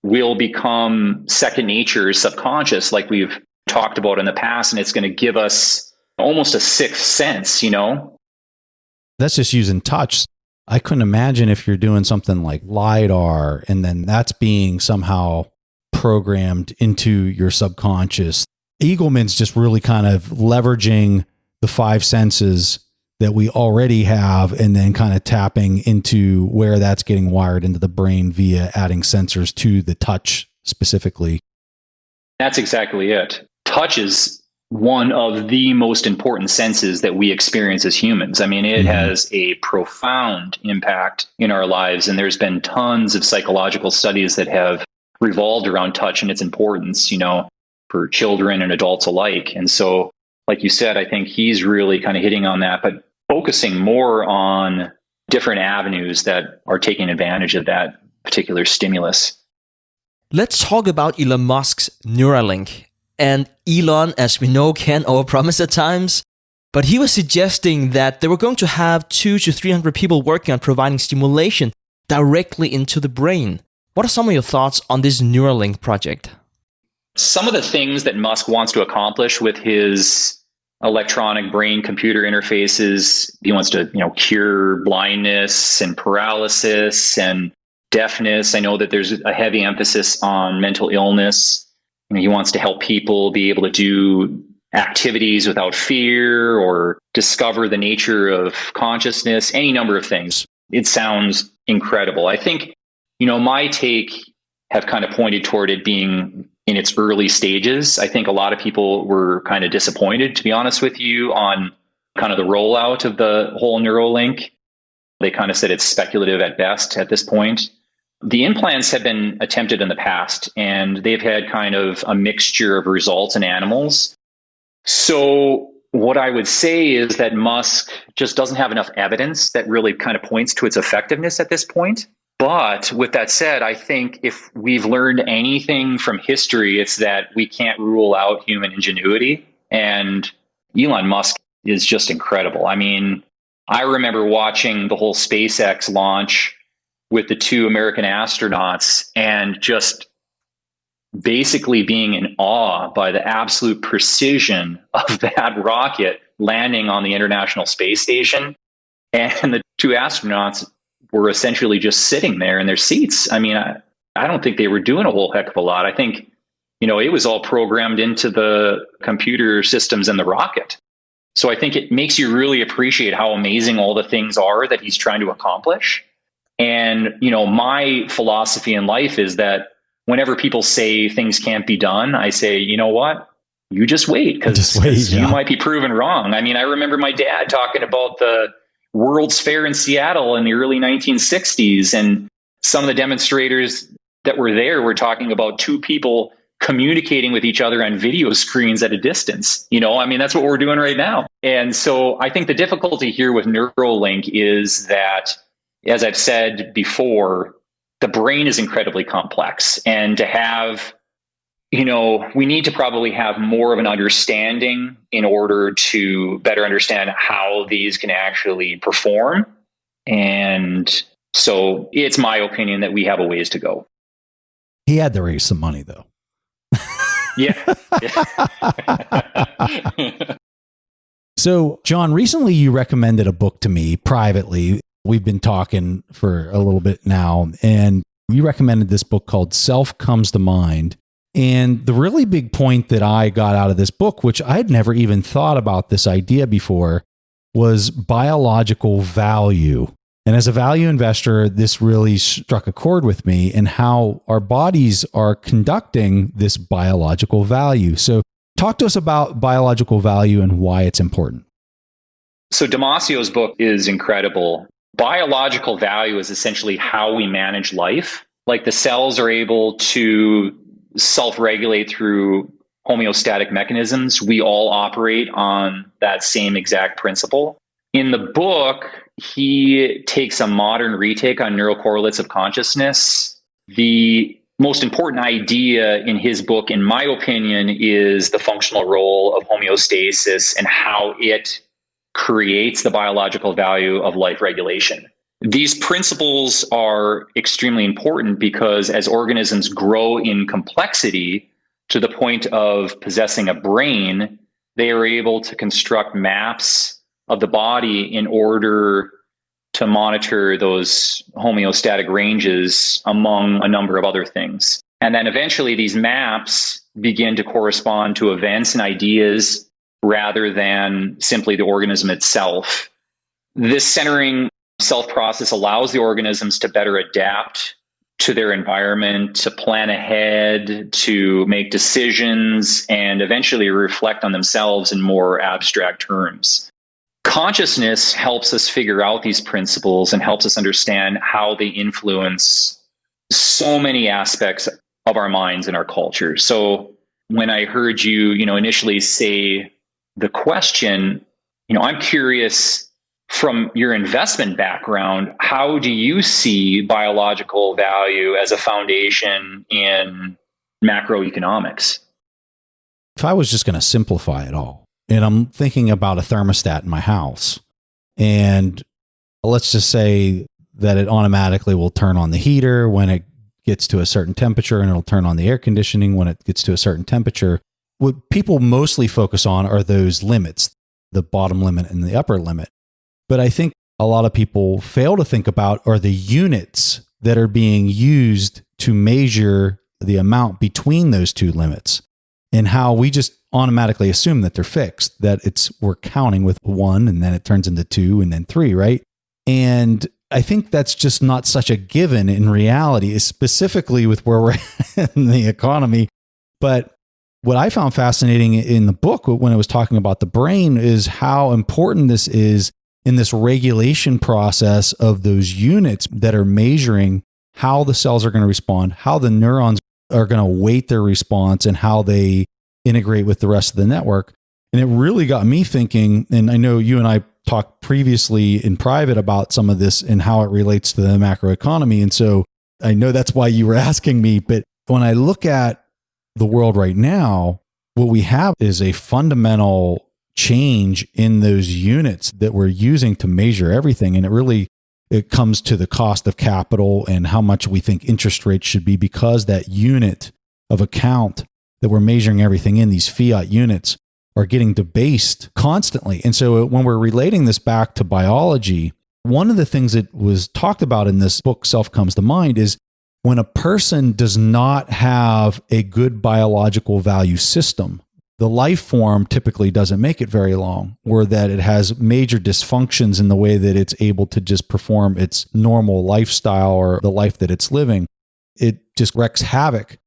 will become second nature, subconscious, like we've talked about in the past, and it's going to give us almost a sixth sense, That's just using touch. I couldn't imagine if you're doing something like LiDAR and then that's being somehow programmed into your subconscious. Eagleman's just really kind of leveraging the five senses that we already have and then kind of tapping into where that's getting wired into the brain via adding sensors to the touch specifically. That's exactly it. Touch is one of the most important senses that we experience as humans. I mean, it has a profound impact in our lives. And there's been tons of psychological studies that have revolved around touch and its importance, for children and adults alike. And so, like you said, I think he's really kind of hitting on that, but focusing more on different avenues that are taking advantage of that particular stimulus. Let's talk about Elon Musk's Neuralink. And Elon, as we know, can overpromise at times, but he was suggesting that they were going to have 200 to 300 people working on providing stimulation directly into the brain. What are some of your thoughts on this Neuralink project? Some of the things that Musk wants to accomplish with his electronic brain-computer interfaces, he wants to, cure blindness and paralysis and deafness. I know that there's a heavy emphasis on mental illness. He wants to help people be able to do activities without fear or discover the nature of consciousness, any number of things. It sounds incredible. I think, my take have kind of pointed toward it being in its early stages. I think a lot of people were kind of disappointed, to be honest with you, on kind of the rollout of the whole Neuralink. They kind of said it's speculative at best at this point. The implants have been attempted in the past, and they've had kind of a mixture of results in animals. So what I would say is that Musk just doesn't have enough evidence that really kind of points to its effectiveness at this point. But with that said, I think if we've learned anything from history, it's that we can't rule out human ingenuity. And Elon Musk is just incredible. I mean, I remember watching the whole SpaceX launch with the two American astronauts and just basically being in awe by the absolute precision of that rocket landing on the International Space Station. And the two astronauts were essentially just sitting there in their seats. I mean, I don't think they were doing a whole heck of a lot. I think, it was all programmed into the computer systems in the rocket. So I think it makes you really appreciate how amazing all the things are that he's trying to accomplish. And, my philosophy in life is that whenever people say things can't be done, I say, you know what? You just wait, because you might be proven wrong. I mean, I remember my dad talking about the World's Fair in Seattle in the early 1960s. And some of the demonstrators that were there were talking about two people communicating with each other on video screens at a distance. That's what we're doing right now. And so I think the difficulty here with Neuralink is that, as I've said before, the brain is incredibly complex. And to have we need to probably have more of an understanding in order to better understand how these can actually perform. And so it's my opinion that we have a ways to go. He had to raise some money, though. Yeah. So, John, recently you recommended a book to me privately. We've been talking for a little bit now, and you recommended this book called Self Comes to Mind. And the really big point that I got out of this book, which I had never even thought about this idea before, was biological value. And as a value investor, this really struck a chord with me and how our bodies are conducting this biological value. So talk to us about biological value and why it's important. So Damasio's book is incredible. Biological value is essentially how we manage life. Like the cells are able to self-regulate through homeostatic mechanisms. We all operate on that same exact principle. In the book, he takes a modern retake on neurocorrelates of consciousness. The most important idea in his book, in my opinion, is the functional role of homeostasis and how it creates the biological value of life regulation. These principles are extremely important because as organisms grow in complexity to the point of possessing a brain, they are able to construct maps of the body in order to monitor those homeostatic ranges among a number of other things. And then eventually these maps begin to correspond to events and ideas rather than simply the organism itself. This centering self process allows the organisms to better adapt to their environment, to plan ahead, to make decisions, and eventually reflect on themselves in more abstract terms. Consciousness helps us figure out these principles and helps us understand how they influence so many aspects of our minds and our culture. So when I heard you, initially say the question, I'm curious from your investment background, how do you see biological value as a foundation in macroeconomics? If I was just going to simplify it all, and I'm thinking about a thermostat in my house, and let's just say that it automatically will turn on the heater when it gets to a certain temperature, and it'll turn on the air conditioning when it gets to a certain temperature. What people mostly focus on are those limits, the bottom limit and the upper limit. But I think a lot of people fail to think about are the units that are being used to measure the amount between those two limits, and how we just automatically assume that they're fixed, that we're counting with 1 and then it turns into 2 and then 3, right? And I think that's just not such a given in reality, specifically with where we're in the economy. But what I found fascinating in the book when it was talking about the brain is how important this is in this regulation process of those units that are measuring how the cells are going to respond, how the neurons are going to weight their response, and how they integrate with the rest of the network. And it really got me thinking, and I know you and I talked previously in private about some of this and how it relates to the macroeconomy. And so I know that's why you were asking me, but when I look at the world right now, what we have is a fundamental change in those units that we're using to measure everything. And it comes to the cost of capital and how much we think interest rates should be, because that unit of account that we're measuring everything in, these fiat units, are getting debased constantly. And so when we're relating this back to biology, one of the things that was talked about in this book, Self Comes to Mind, is when a person does not have a good biological value system, the life form typically doesn't make it very long, or that it has major dysfunctions in the way that it's able to just perform its normal lifestyle or the life that it's living. It just wreaks havoc.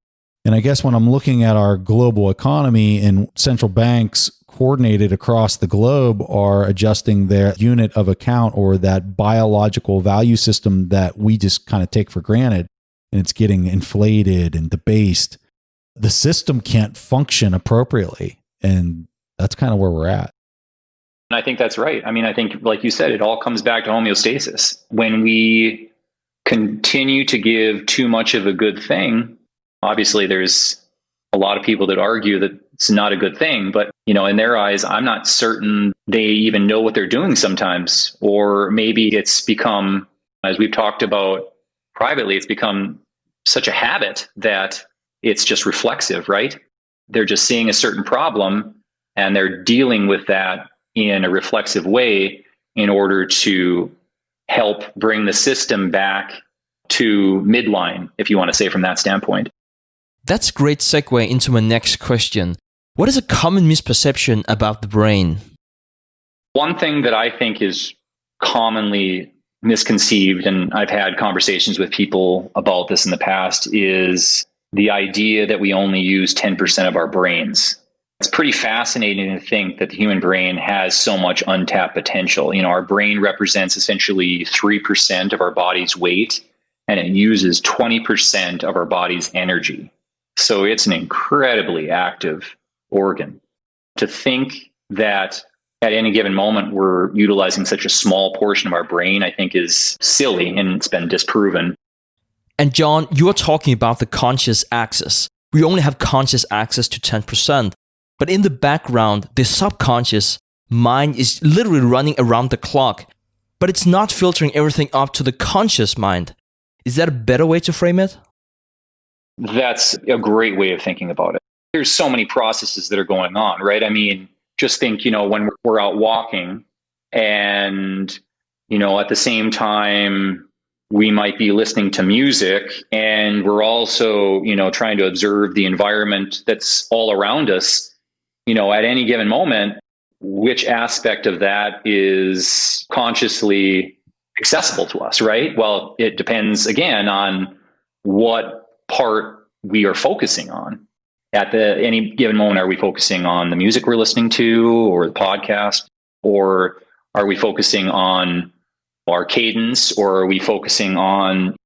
And I guess when I'm looking at our global economy and central banks coordinated across the globe are adjusting their unit of account, or that biological value system that we just kind of take for granted, and it's getting inflated and debased, the system can't function appropriately. And that's kind of where we're at. And I think that's right. I mean, I think, like you said, it all comes back to homeostasis. When we continue to give too much of a good thing, obviously there's a lot of people that argue that it's not a good thing, but in their eyes, I'm not certain they even know what they're doing sometimes. Or maybe it's become, as we've talked about privately, it's become such a habit that it's just reflexive, right? They're just seeing a certain problem and they're dealing with that in a reflexive way in order to help bring the system back to midline, if you want to say from that standpoint. That's a great segue into my next question. What is a common misperception about the brain? One thing that I think is commonly misconceived, and I've had conversations with people about this in the past, is the idea that we only use 10% of our brains. It's pretty fascinating to think that the human brain has so much untapped potential. Our brain represents essentially 3% of our body's weight, and it uses 20% of our body's energy. So it's an incredibly active organ. To think that at any given moment we're utilizing such a small portion of our brain, I think is silly, and it's been disproven. And John, you are talking about the conscious axis. We only have conscious access to 10%. But in the background, the subconscious mind is literally running around the clock, but it's not filtering everything up to the conscious mind. Is that a better way to frame it? That's a great way of thinking about it. There's so many processes that are going on, right? I mean, just think, when we're out walking and, at the same time, we might be listening to music and we're also, trying to observe the environment that's all around us. At any given moment, which aspect of that is consciously accessible to us, right? Well, it depends again on what part we are focusing on. At any given moment, are we focusing on the music we're listening to or the podcast? Or are we focusing on our cadence? Or are we focusing on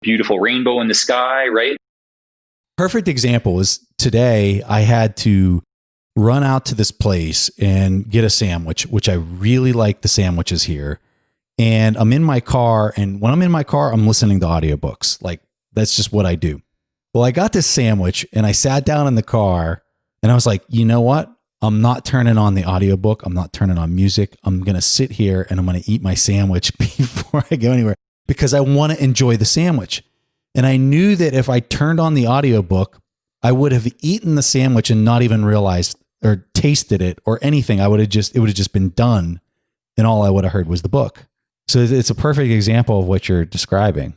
beautiful rainbow in the sky, right? Perfect example is today I had to run out to this place and get a sandwich, which I really like the sandwiches here. And I'm in my car. And when I'm in my car, I'm listening to audiobooks. Like, that's just what I do. Well, I got this sandwich and I sat down in the car and I was like, you know what? I'm not turning on the audiobook. I'm not turning on music. I'm going to sit here and I'm going to eat my sandwich before I go anywhere because I want to enjoy the sandwich. And I knew that if I turned on the audiobook, I would have eaten the sandwich and not even realized or tasted it or anything. It would have just been done. And all I would have heard was the book. So it's a perfect example of what you're describing.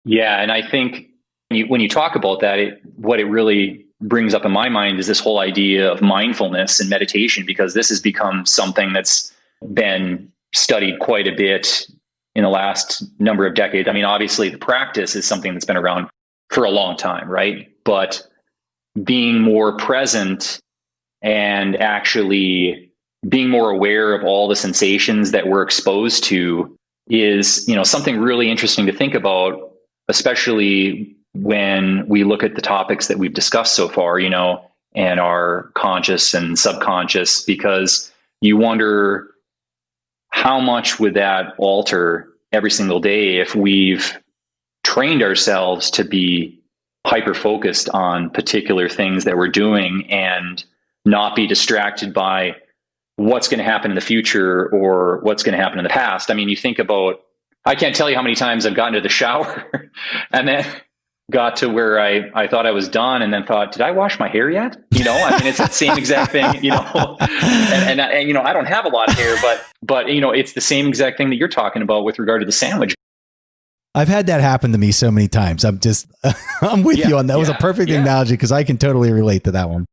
Yeah. And I think when you talk about that, what it really brings up in my mind is this whole idea of mindfulness and meditation, because this has become something that's been studied quite a bit in the last number of decades. I mean, obviously the practice is something that's been around for a long time, right? But being more present and actually being more aware of all the sensations that we're exposed to is, something really interesting to think about, especially when we look at the topics that we've discussed so far, and our conscious and subconscious, because you wonder how much would that alter every single day if we've trained ourselves to be hyper-focused on particular things that we're doing and not be distracted by what's going to happen in the future or what's going to happen in the past. I mean, you think about, I can't tell you how many times I've gotten to the shower and then got to where I thought I was done and then thought, did I wash my hair yet? I mean, it's that same exact thing, and I don't have a lot of hair, but it's the same exact thing that you're talking about with regard to the sandwich. I've had that happen to me so many times. I'm with you on that. It was a perfect analogy because I can totally relate to that one.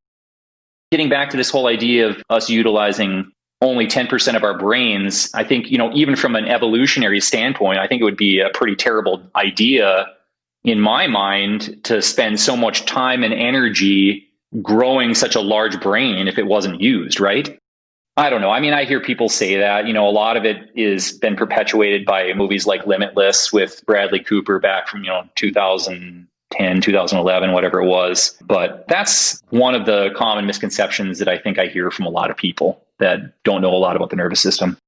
Getting back to this whole idea of us utilizing only 10% of our brains, I think, even from an evolutionary standpoint, I think it would be a pretty terrible idea in my mind to spend so much time and energy growing such a large brain if it wasn't used, right? I don't know. I mean, I hear people say that, a lot of it is been perpetuated by movies like Limitless with Bradley Cooper back from, 2010, 2011, whatever it was. But that's one of the common misconceptions that I think I hear from a lot of people that don't know a lot about the nervous system.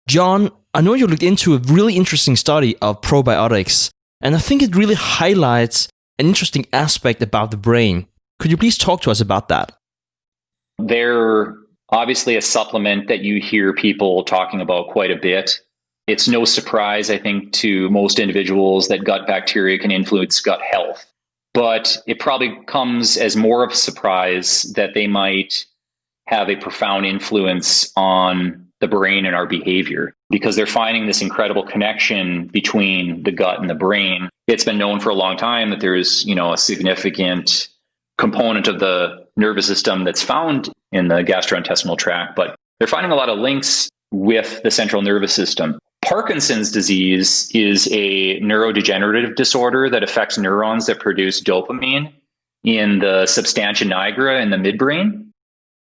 John, I know you looked into a really interesting study of probiotics, and I think it really highlights an interesting aspect about the brain. Could you please talk to us about that? They're obviously a supplement that you hear people talking about quite a bit. It's no surprise, I think, to most individuals that gut bacteria can influence gut health. But it probably comes as more of a surprise that they might have a profound influence on the brain and our behavior, because they're finding this incredible connection between the gut and the brain. It's been known for a long time that there's, a significant component of the nervous system that's found in the gastrointestinal tract, but they're finding a lot of links with the central nervous system. Parkinson's disease is a neurodegenerative disorder that affects neurons that produce dopamine in the substantia nigra in the midbrain.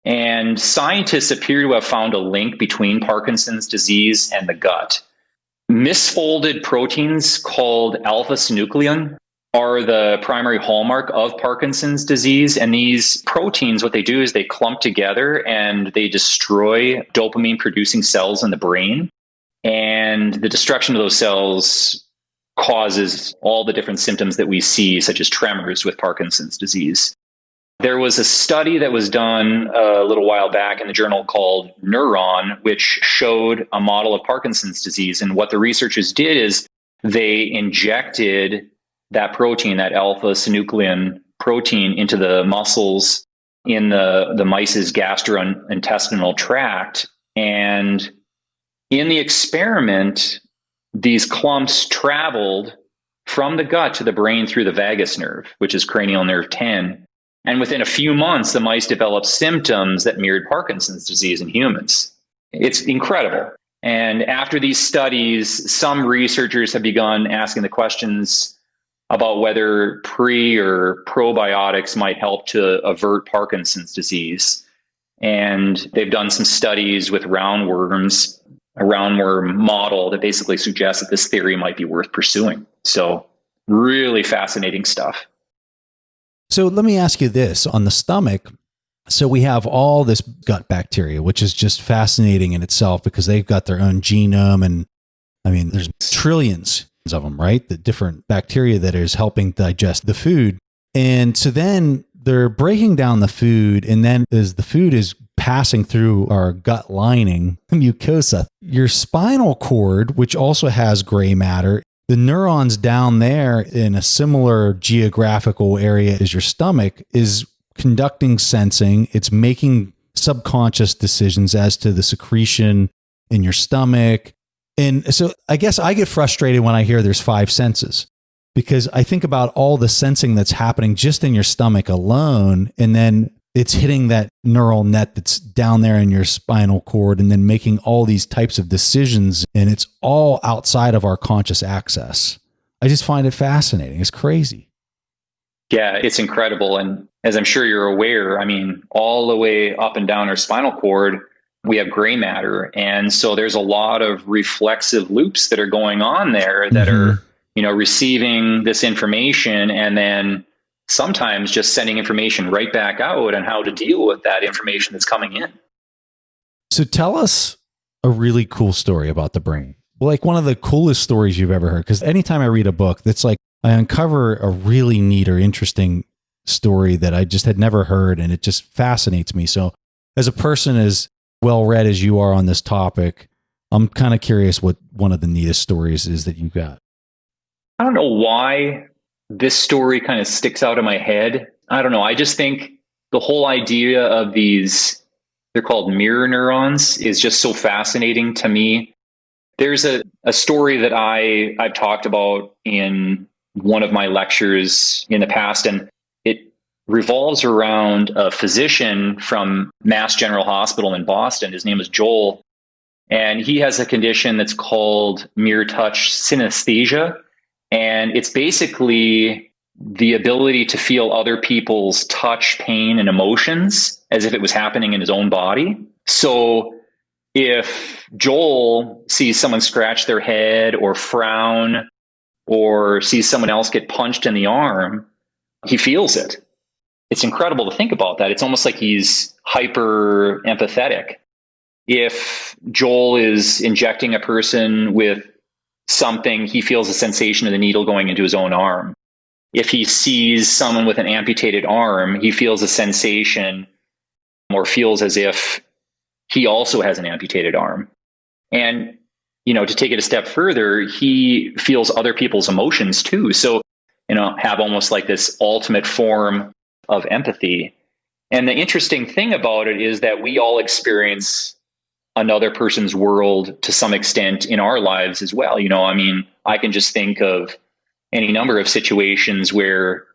And scientists appear to have found a link between Parkinson's disease and the gut. Misfolded proteins called alpha-synuclein are the primary hallmark of Parkinson's disease. And these proteins, what they do is they clump together and they destroy dopamine-producing cells in the brain. And the destruction of those cells causes all the different symptoms that we see, such as tremors with Parkinson's disease. There was a study that was done a little while back in the journal called Neuron, which showed a model of Parkinson's disease. And what the researchers did is they injected that protein, that alpha-synuclein protein, into the muscles in the mice's gastrointestinal tract. And in the experiment, these clumps traveled from the gut to the brain through the vagus nerve, which is cranial nerve 10. And within a few months, the mice developed symptoms that mirrored Parkinson's disease in humans. It's incredible. And after these studies, some researchers have begun asking the questions about whether pre or probiotics might help to avert Parkinson's disease. And they've done some studies with roundworms, a roundworm model that basically suggests that this theory might be worth pursuing. So really fascinating stuff. So let me ask you this on the stomach. So we have all this gut bacteria, which is just fascinating in itself because they've got their own genome. And I mean, there's trillions of them, right? The different bacteria that is helping digest the food. And so then they're breaking down the food. And then as the food is passing through our gut lining, mucosa, your spinal cord, which also has gray matter, the neurons down there in a similar geographical area as your stomach is conducting sensing. It's making subconscious decisions as to the secretion in your stomach. And so I guess I get frustrated when I hear there's 5 senses, because I think about all the sensing that's happening just in your stomach alone. And then it's hitting that neural net that's down there in your spinal cord and then making all these types of decisions. And it's all outside of our conscious access. I just find it fascinating. It's crazy. Yeah, it's incredible. And as I'm sure you're aware, I mean, all the way up and down our spinal cord, we have gray matter. And so there's a lot of reflexive loops that are going on there that are, receiving this information and then sometimes just sending information right back out on how to deal with that information that's coming in. So tell us a really cool story about the brain. Like one of the coolest stories you've ever heard. Because anytime I read a book, that's like I uncover a really neat or interesting story that I just had never heard. And it just fascinates me. So as a person as well-read as you are on this topic, I'm kind of curious what one of the neatest stories is that you got. I don't know why this story kind of sticks out in my head. I don't know. I just think the whole idea of these, they're called mirror neurons, is just so fascinating to me. There's a story that I've talked about in one of my lectures in the past, and it revolves around a physician from Mass General Hospital in Boston. His name is Joel, and he has a condition that's called mirror touch synesthesia. And it's basically the ability to feel other people's touch, pain, and emotions as if it was happening in his own body. So if Joel sees someone scratch their head or frown or sees someone else get punched in the arm, he feels it. It's incredible to think about that. It's almost like he's hyper empathetic. If Joel is injecting a person with something, he feels the sensation of the needle going into his own arm. if he sees someone with an amputated arm, he feels a sensation or feels as if he also has an amputated arm. And, to take it a step further, he feels other people's emotions too. So, have almost like this ultimate form of empathy. And the interesting thing about it is that we all experience another person's world to some extent in our lives as well. I can just think of any number of situations where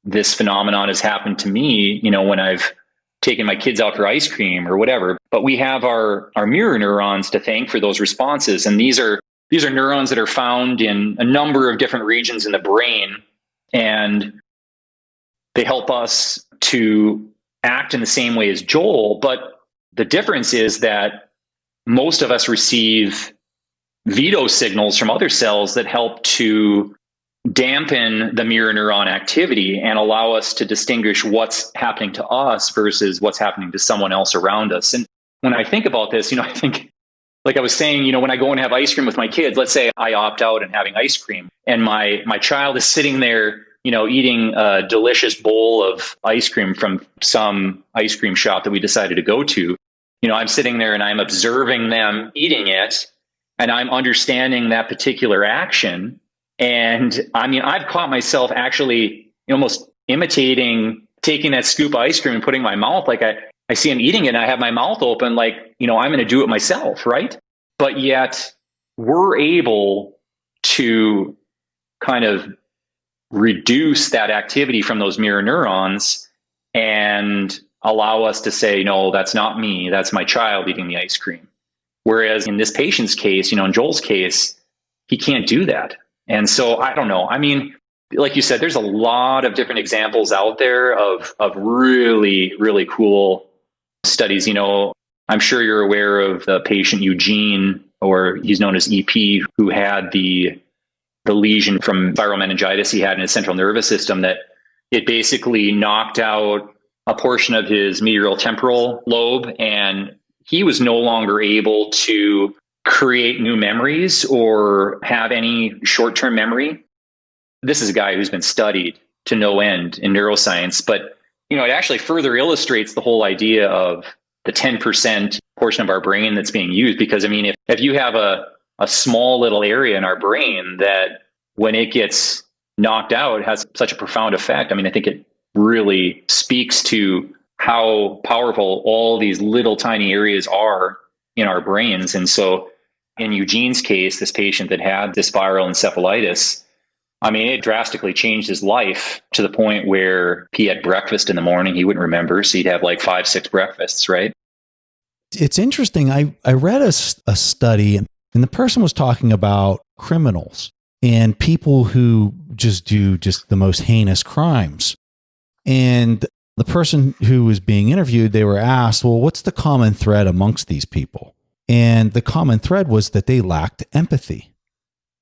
this phenomenon has happened to me, when I've taken my kids out for ice cream or whatever. But we have our mirror neurons to thank for those responses. And these are neurons that are found in a number of different regions in the brain. And they help us to act in the same way as Joel. But the difference is that most of us receive veto signals from other cells that help to dampen the mirror neuron activity and allow us to distinguish what's happening to us versus what's happening to someone else around us. And when I think about this, I think, like I was saying, when I go and have ice cream with my kids, let's say I opt out and having ice cream, and my child is sitting there, eating a delicious bowl of ice cream from some ice cream shop that we decided to go to. I'm sitting there and I'm observing them eating it, and I'm understanding that particular action. And I've caught myself actually almost imitating taking that scoop of ice cream and putting in my mouth. Like I see him eating it and I have my mouth open, like, I'm going to do it myself. Right. But yet we're able to kind of reduce that activity from those mirror neurons and allow us to say, no, that's not me. That's my child eating the ice cream. Whereas in this patient's case, in Joel's case, he can't do that. And so I don't know. Like you said, there's a lot of different examples out there of really, really cool studies. I'm sure you're aware of the patient Eugene, or he's known as EP, who had the lesion from viral meningitis he had in his central nervous system, that it basically knocked out a portion of his medial temporal lobe, and he was no longer able to create new memories or have any short-term memory. This is a guy who's been studied to no end in neuroscience, but it actually further illustrates the whole idea of the 10% portion of our brain that's being used. Because if you have a small little area in our brain that when it gets knocked out has such a profound effect, I think it really speaks to how powerful all these little tiny areas are in our brains. And so in Eugene's case, this patient that had this viral encephalitis, it drastically changed his life to the point where he had breakfast in the morning he wouldn't remember. So he'd have like 5-6 breakfasts, right? It's interesting. I read a study, and the person was talking about criminals and people who just do the most heinous crimes. And the person who was being interviewed, they were asked, well, what's the common thread amongst these people? And the common thread was that they lacked empathy,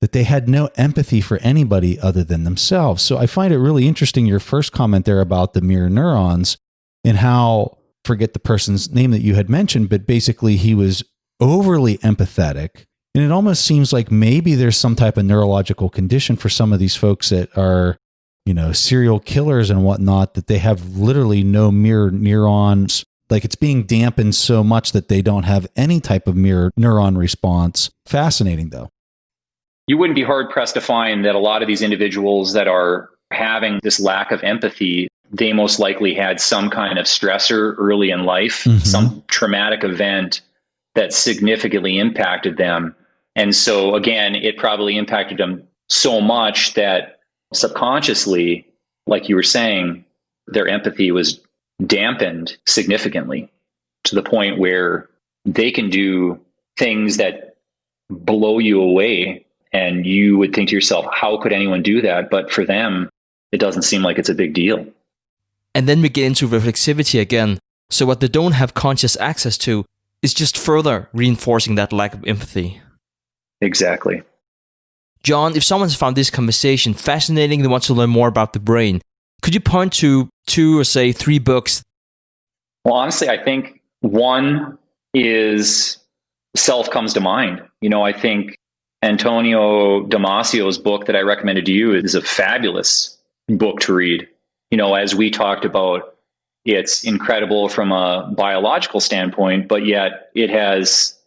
that they had no empathy for anybody other than themselves. So I find it really interesting, your first comment there about the mirror neurons and how, forget the person's name that you had mentioned, but basically he was overly empathetic. And it almost seems like maybe there's some type of neurological condition for some of these folks that are, serial killers and whatnot, that they have literally no mirror neurons. Like it's being dampened so much that they don't have any type of mirror neuron response. Fascinating, though. You wouldn't be hard pressed to find that a lot of these individuals that are having this lack of empathy, they most likely had some kind of stressor early in life, some traumatic event that significantly impacted them. And so again, it probably impacted them so much that subconsciously, like you were saying, their empathy was dampened significantly to the point where they can do things that blow you away. And you would think to yourself, how could anyone do that? But for them, it doesn't seem like it's a big deal. And then we get into reflexivity again. So what they don't have conscious access to is just further reinforcing that lack of empathy. Exactly. John, if someone's found this conversation fascinating, they want to learn more about the brain, could you point to 2 or say 3 books? Well, honestly, I think one is Self comes to mind. I think Antonio Damasio's book that I recommended to you is a fabulous book to read. As we talked about, it's incredible from a biological standpoint, but yet it has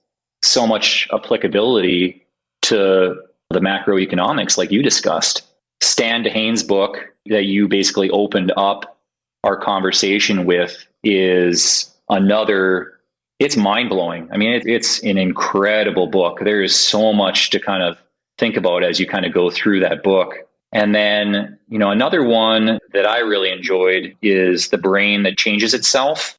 so much applicability to the macroeconomics like you discussed. Stan DeHane's book that you basically opened up our conversation with is another, it's mind-blowing. I mean, it's an incredible book. There is so much to kind of think about as you kind of go through that book. And then, another one that I really enjoyed is The Brain That Changes Itself.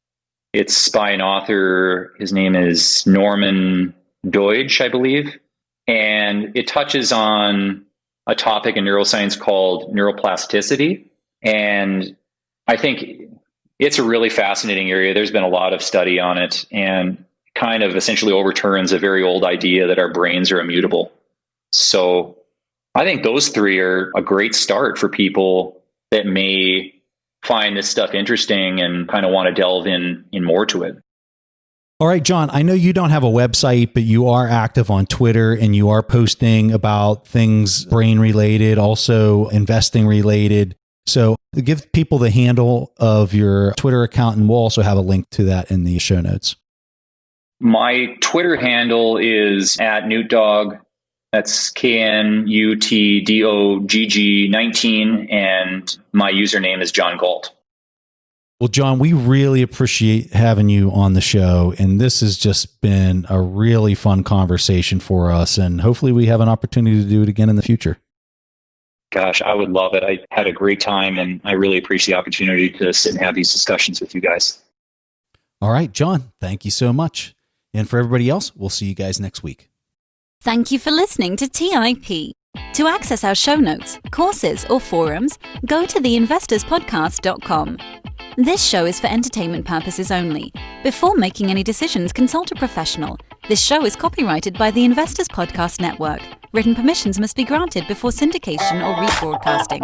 It's by an author, his name is Norman Doidge, I believe. And it touches on a topic in neuroscience called neuroplasticity. And I think it's a really fascinating area. There's been a lot of study on it and kind of essentially overturns a very old idea that our brains are immutable. So I think those three are a great start for people that may find this stuff interesting and kind of want to delve in more to it. All right, John, I know you don't have a website, but you are active on Twitter and you are posting about things brain related, also investing related. So give people the handle of your Twitter account, and we'll also have a link to that in the show notes. My Twitter handle is @NewtDog. That's KNUTDOGG19, and my username is John Galt. Well, John, we really appreciate having you on the show, and this has just been a really fun conversation for us, and hopefully we have an opportunity to do it again in the future. Gosh, I would love it. I had a great time, and I really appreciate the opportunity to sit and have these discussions with you guys. All right, John, thank you so much. And for everybody else, we'll see you guys next week. Thank you for listening to TIP. To access our show notes, courses, or forums, go to theinvestorspodcast.com. This show is for entertainment purposes only. Before making any decisions, consult a professional. This show is copyrighted by the Investors Podcast Network. Written permissions must be granted before syndication or rebroadcasting.